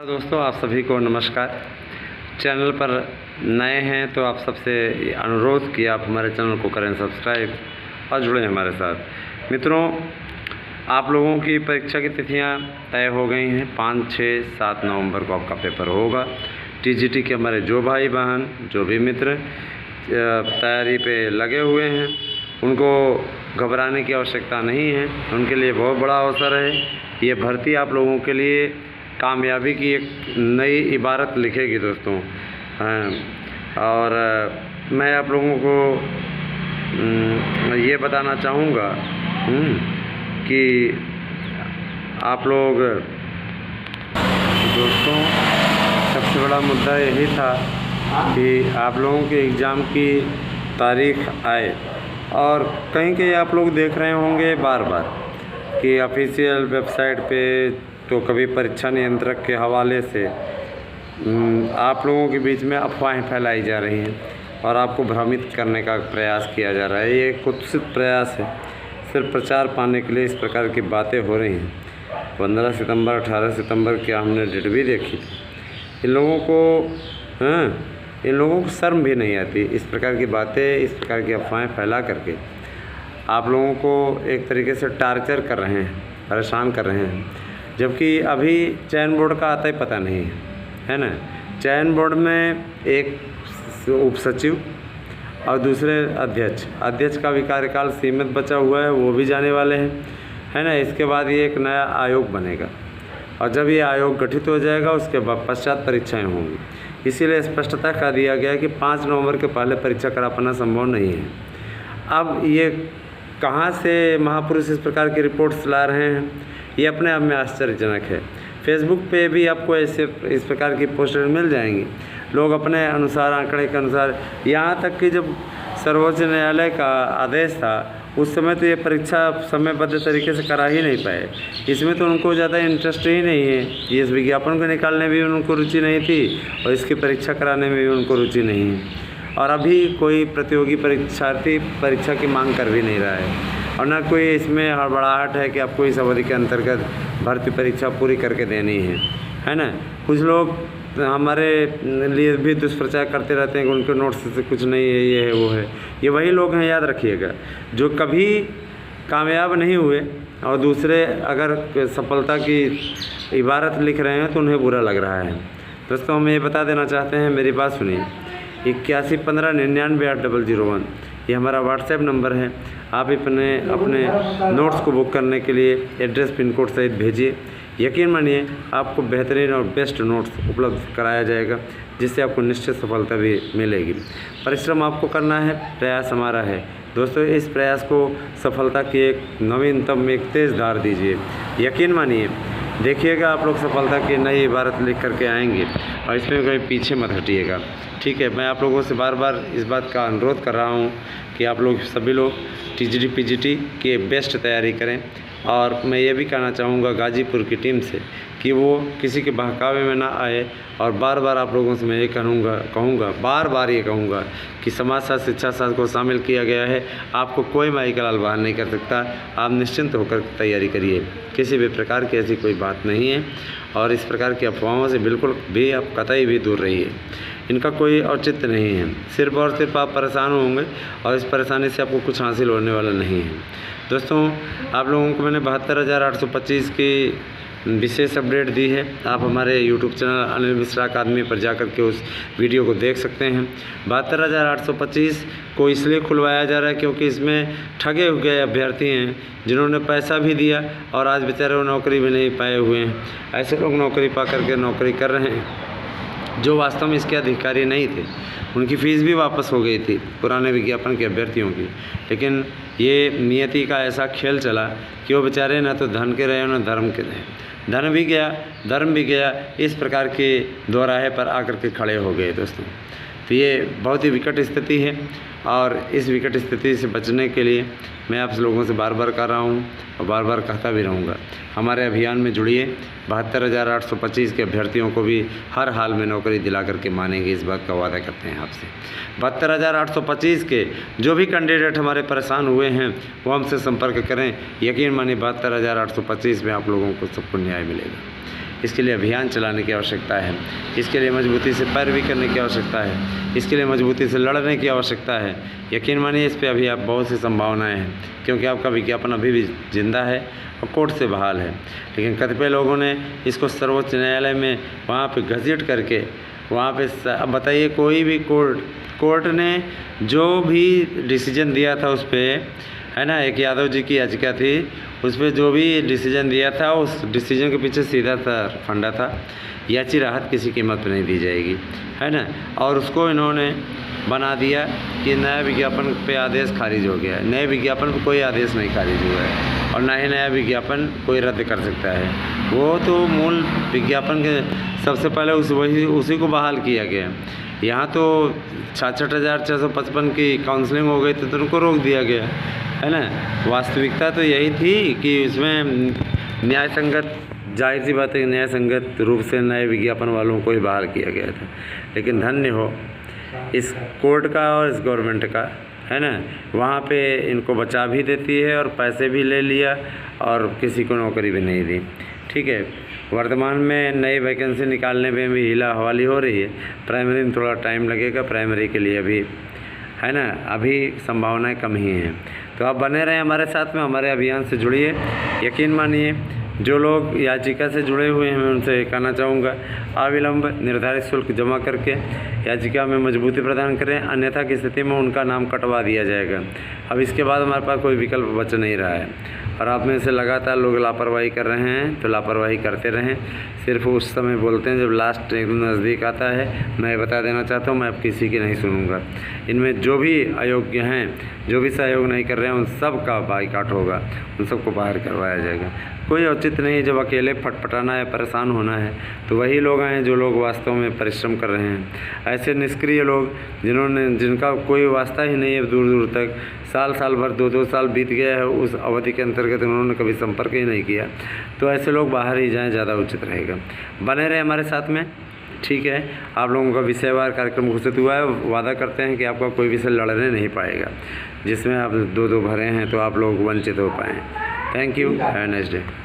दोस्तों, आप सभी को नमस्कार। चैनल पर नए हैं तो आप सबसे अनुरोध कि आप हमारे चैनल को करें सब्सक्राइब और जुड़ें हमारे साथ। मित्रों, आप लोगों की परीक्षा की तिथियां तय हो गई हैं। 5, 6, 7 नवंबर को आपका पेपर होगा। टीजीटी के हमारे जो भाई बहन, जो भी मित्र तैयारी पे लगे हुए हैं, उनको घबराने की आवश्यकता नहीं है। उनके लिए बहुत बड़ा अवसर है। ये भर्ती आप लोगों के लिए कामयाबी की एक नई इबारत लिखेगी दोस्तों। और मैं आप लोगों को ये बताना चाहूँगा कि आप लोग दोस्तों, सबसे बड़ा मुद्दा यही था कि आप लोगों के एग्ज़ाम की तारीख आए। और कहीं आप लोग देख रहे होंगे बार बार कि ऑफिशियल वेबसाइट पे तो कभी परीक्षा नियंत्रक के हवाले से आप लोगों के बीच में अफवाहें फैलाई जा रही हैं और आपको भ्रमित करने का प्रयास किया जा रहा है। ये एक कुत्सित प्रयास है। सिर्फ प्रचार पाने के लिए इस प्रकार की बातें हो रही हैं। 15 सितंबर 18 सितंबर की हमने डेट भी देखी थी। इन लोगों को शर्म भी नहीं आती इस प्रकार की बातें, इस प्रकार की अफवाहें फैला करके आप लोगों को एक तरीके से टार्चर कर रहे हैं, परेशान कर रहे हैं। जबकि अभी चयन बोर्ड का आता ही पता नहीं है ना। चयन बोर्ड में एक उप सचिव और दूसरे अध्यक्ष का भी कार्यकाल सीमित बचा हुआ है, वो भी जाने वाले हैं, है ना। इसके बाद ये एक नया आयोग बनेगा और जब ये आयोग गठित हो जाएगा उसके बाद पश्चात परीक्षाएं होंगी। इसीलिए स्पष्टता कर दिया गया कि 5 नवंबर के पहले परीक्षा करा पाना संभव नहीं है। अब ये कहाँ से महापुरुष इस प्रकार की रिपोर्ट्स ला रहे हैं, ये अपने आप में आश्चर्यजनक है। फेसबुक पे भी आपको ऐसे इस प्रकार की पोस्टर मिल जाएंगी। लोग अपने अनुसार, आंकड़े के अनुसार, यहाँ तक कि जब सर्वोच्च न्यायालय का आदेश था उस समय तो ये परीक्षा समयबद्ध तरीके से करा ही नहीं पाए। इसमें तो उनको ज़्यादा इंटरेस्ट ही नहीं है। ये इस विज्ञापन को निकालने में भी उनको रुचि नहीं थी और इसकी परीक्षा कराने में भी उनको रुचि नहीं है। और अभी कोई प्रतियोगी परीक्षार्थी परीक्षा की मांग कर भी नहीं रहा है और ना कोई इसमें हड़बड़ाहट है कि आपको इस अवधि के अंतर्गत भर्ती परीक्षा पूरी करके देनी है ना। कुछ लोग हमारे लिए भी दुष्प्रचार करते रहते हैं कि उनके नोट्स से कुछ नहीं है, ये है, वो है। ये वही लोग हैं, याद रखिएगा, जो कभी कामयाब नहीं हुए और दूसरे अगर सफलता की इबारत लिख रहे हैं तो उन्हें बुरा लग रहा है। दोस्तों, हम ये बता देना चाहते हैं, मेरी बात सुनिए। 8115998001 ये हमारा व्हाट्सएप नंबर है। आप अपने नोट्स को बुक करने के लिए एड्रेस, पिन कोड सहित भेजिए। यकीन मानिए आपको बेहतरीन और बेस्ट नोट्स उपलब्ध कराया जाएगा, जिससे आपको निश्चित सफलता भी मिलेगी। परिश्रम आपको करना है, प्रयास हमारा है। दोस्तों, इस प्रयास को सफलता की एक नवीनतम एक तेज़ धार दीजिए। यकीन मानिए, देखिएगा आप लोग सफलता की नई इबारत लिख करके आएंगे और इसमें कहीं पीछे मत हटिएगा। ठीक है, मैं आप लोगों से बार बार इस बात का अनुरोध कर रहा हूँ कि आप लोग सभी लोग टीजीटी पीजीटी की बेस्ट तैयारी करें। और मैं ये भी कहना चाहूँगा गाजीपुर की टीम से कि वो किसी के बहकावे में ना आए। और बार बार आप लोगों से मैं ये बार बार ये कहूँगा कि समाजशास्त्र, शिक्षा शास्त्र को शामिल किया गया है। आपको कोई माई का लाल बाहर नहीं कर सकता। आप निश्चिंत होकर तैयारी करिए। किसी भी प्रकार की ऐसी कोई बात नहीं है और इस प्रकार की अफवाहों से बिल्कुल भी आप कतई भी दूर रहिए। इनका कोई औचित्य नहीं है। सिर्फ और सिर्फ आप परेशान होंगे और इस परेशानी से आपको कुछ हासिल होने वाला नहीं है। दोस्तों, आप लोगों को मैंने 72,825 की विशेष अपडेट दी है। आप हमारे यूट्यूब चैनल अनिल मिश्रा अकादमी पर जाकर के उस वीडियो को देख सकते हैं। 72,825 को इसलिए खुलवाया जा रहा है क्योंकि इसमें ठगे हुए अभ्यर्थी हैं जिन्होंने पैसा भी दिया और आज बेचारे वो नौकरी भी नहीं पाए हुए हैं। ऐसे लोग नौकरी पा करके नौकरी कर रहे हैं जो वास्तव में इसके अधिकारी नहीं थे। उनकी फ़ीस भी वापस हो गई थी पुराने विज्ञापन के अभ्यर्थियों की। लेकिन ये नियति का ऐसा खेल चला कि वो बेचारे न तो धन के रहे न धर्म के रहे। धन भी गया, धर्म भी गया। इस प्रकार के दोराहे पर आकर के खड़े हो गए दोस्तों। तो ये बहुत ही विकट स्थिति है और इस विकट स्थिति से बचने के लिए मैं आप लोगों से बार बार कह रहा हूँ और बार बार कहता भी रहूँगा, हमारे अभियान में जुड़िए। 72,825 के अभ्यर्थियों को भी हर हाल में नौकरी दिला करके मानेंगे, इस बात का वादा करते हैं आपसे। 72,825 के जो भी कैंडिडेट हमारे परेशान हुए हैं वो हमसे संपर्क करें। यकीन मानिए 72,825 में आप लोगों को सबको न्याय मिलेगा। इसके लिए अभियान चलाने की आवश्यकता है, इसके लिए मजबूती से पैरवी करने की आवश्यकता है, इसके लिए मजबूती से लड़ने की आवश्यकता है। यकीन मानिए इस पे अभी आप बहुत सी संभावनाएं हैं, क्योंकि आपका विज्ञापन अभी भी जिंदा है और कोर्ट से बहाल है। लेकिन कतिपय लोगों ने इसको सर्वोच्च न्यायालय में वहाँ पे घसीट करके वहाँ पे अब बताइए, कोई भी कोर्ट ने जो भी डिसीजन दिया था उस पर, है ना, एक यादव जी की याचिका थी, उस पर जो भी डिसीजन दिया था उस डिसीजन के पीछे सीधा था फंडा था, याची राहत किसी कीमत पर नहीं दी जाएगी, है ना। और उसको इन्होंने बना दिया कि नया विज्ञापन पे आदेश खारिज हो गया है। नए विज्ञापन पे कोई आदेश नहीं खारिज हुआ है और ना ही नया विज्ञापन कोई रद्द कर सकता है। वो तो मूल विज्ञापन के सबसे पहले उसी को बहाल किया गया। यहाँ तो 66,655 की काउंसलिंग हो गई तो उनको रोक दिया गया, है ना। वास्तविकता तो यही थी कि इसमें न्याय संगत, जाहिर सी बात है, न्याय संगत रूप से नए विज्ञापन वालों को ही बहाल किया गया था। लेकिन धन्य हो इस कोर्ट का और इस गवर्नमेंट का, है ना। वहाँ पे इनको बचा भी देती है और पैसे भी ले लिया और किसी को नौकरी भी नहीं दी। ठीक है, वर्तमान में नई वैकेंसी निकालने में भी हिला हवाली हो रही है। प्राइमरी में थोड़ा टाइम लगेगा, प्राइमरी के लिए अभी, है ना, अभी संभावनाएं कम ही हैं। तो आप बने रहें हमारे साथ में, हमारे अभियान से जुड़िए। यकीन मानिए जो लोग याचिका से जुड़े हुए हैं मैं उनसे कहना चाहूँगा, अविलंब निर्धारित शुल्क जमा करके याचिका में मजबूती प्रदान करें, अन्यथा की स्थिति में उनका नाम कटवा दिया जाएगा। अब इसके बाद हमारे पास कोई विकल्प बच नहीं रहा है और आप में से लगातार लोग लापरवाही कर रहे हैं, तो लापरवाही करते रहें। सिर्फ उस समय बोलते हैं जब लास्ट एकदम नज़दीक आता है। मैं बता देना चाहता हूँ, मैं अब किसी की नहीं सुनूंगा। इनमें जो भी अयोग्य हैं, जो भी सहयोग नहीं कर रहे हैं, उन सब का बाइकाट होगा, उन सबको बाहर करवाया जाएगा। कोई औचित्य नहीं है जब अकेले फटफटाना है, परेशान होना है, तो वही लोग आए जो लोग वास्तव में परिश्रम कर रहे हैं। ऐसे निष्क्रिय लोग जिनका कोई वास्ता ही नहीं है, दूर दूर तक साल भर 2-2 साल बीत गया है, उस अवधि के अंतर्गत उन्होंने कभी संपर्क ही नहीं किया, तो ऐसे लोग बाहर ही जाएं, ज़्यादा उचित रहेगा। बने रहे हमारे साथ में, ठीक है। आप लोगों का विषयवार कार्यक्रम घोषित हुआ है। वादा करते हैं कि आपका कोई विषय लड़ने नहीं पाएगा जिसमें आप 2-2 भरे हैं तो आप लोग वंचित हो पाएँ। Thank you, have a nice day.